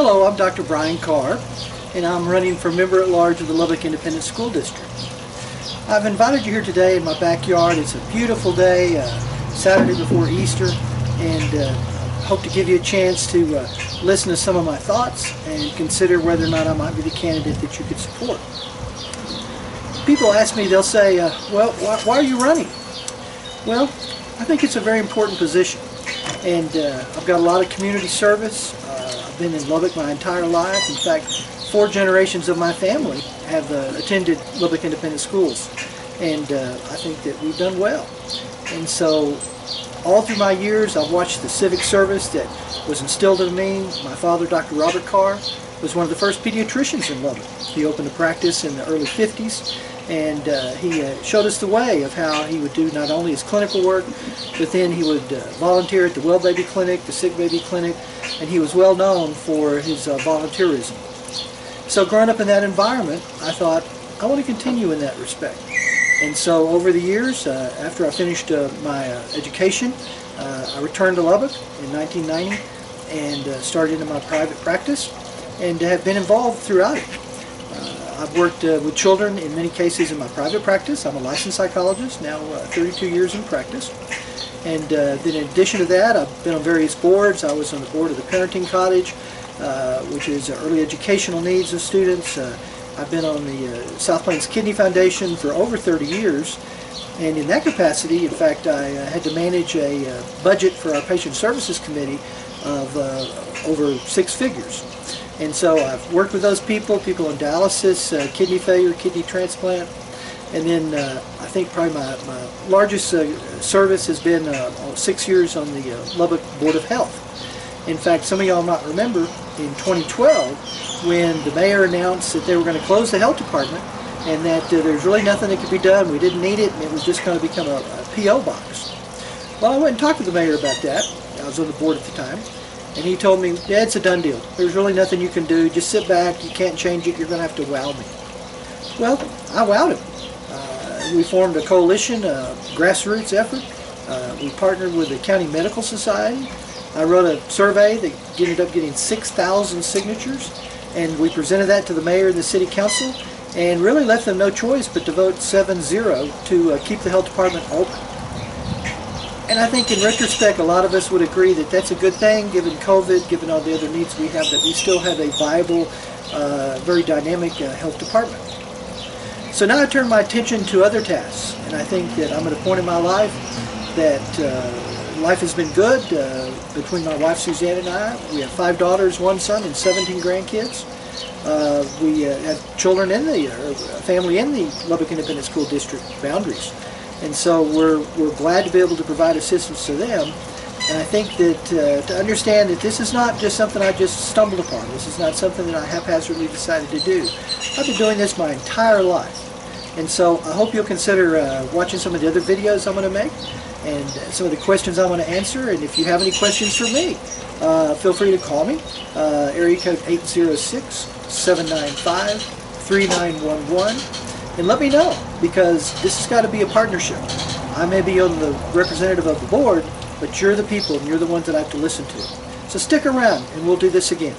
Hello, I'm Dr. Brian Carr, and I'm running for Member-at-large of the Lubbock Independent School District. I've invited you here today in my backyard. It's a beautiful day, Saturday before Easter, and hope to give you a chance to listen to some of my thoughts and consider whether or not I might be the candidate that you could support. People ask me, they'll say, well, why are you running? Well, I think it's a very important position, and I've got a lot of community service. I've been in Lubbock my entire life. In fact, 4 generations of my family have attended Lubbock Independent Schools, and I think that we've done well. And so all through my years, I've watched the civic service that was instilled in me. My father, Dr. Robert Carr, was one of the first pediatricians in Lubbock. He opened a practice in the early 50s, and he showed us the way of how he would do not only his clinical work, but then he would volunteer at the Well Baby Clinic, the Sick Baby Clinic, and he was well known for his volunteerism. So growing up in that environment, I thought, I want to continue in that respect. And so over the years, after I finished my education, I returned to Lubbock in 1990 and started into my private practice, and have been involved throughout it. I've worked with children in many cases in my private practice. I'm a licensed psychologist, now 32 years in practice. And then in addition to that, I've been on various boards. I was on the board of the Parenting Cottage, which is early educational needs of students. I've been on the South Plains Kidney Foundation for over 30 years. And in that capacity, in fact, I had to manage a budget for our Patient Services Committee of over 6 figures. And so I've worked with those people on dialysis, kidney failure, kidney transplant. And then I think probably my largest service has been 6 years on the Lubbock Board of Health. In fact, some of y'all might remember in 2012 when the mayor announced that they were going to close the health department and that there's really nothing that could be done. We didn't need it, and it was just going to become a P.O. box. Well, I went and talked to the mayor about that. I was on the board at the time. And he told me, yeah, it's a done deal. There's really nothing you can do. Just sit back. You can't change it. You're going to have to wow me. Well, I wowed him. We formed a coalition, a grassroots effort. We partnered with the County Medical Society. I wrote a survey that ended up getting 6,000 signatures. And we presented that to the mayor and the city council and really left them no choice but to vote 7-0 to keep the health department open. And I think in retrospect, a lot of us would agree that that's a good thing, given COVID, given all the other needs we have, that we still have a viable, very dynamic health department. So now I turn my attention to other tasks, and I think that I'm at a point in my life that life has been good. Between my wife Suzanne and I, we have 5 daughters, 1 son, and 17 grandkids. We have children in the family in the Lubbock Independent School District boundaries. And so we're glad to be able to provide assistance to them. And I think that to understand that this is not just something I just stumbled upon. This is not something that I haphazardly decided to do. I've been doing this my entire life. And so I hope you'll consider watching some of the other videos I'm going to make and some of the questions I'm going to answer. And if you have any questions for me, feel free to call me. Area code 806-795-3911. And let me know, because this has got to be a partnership. I may be on the representative of the board, but you're the people and you're the ones that I have to listen to. So stick around and we'll do this again.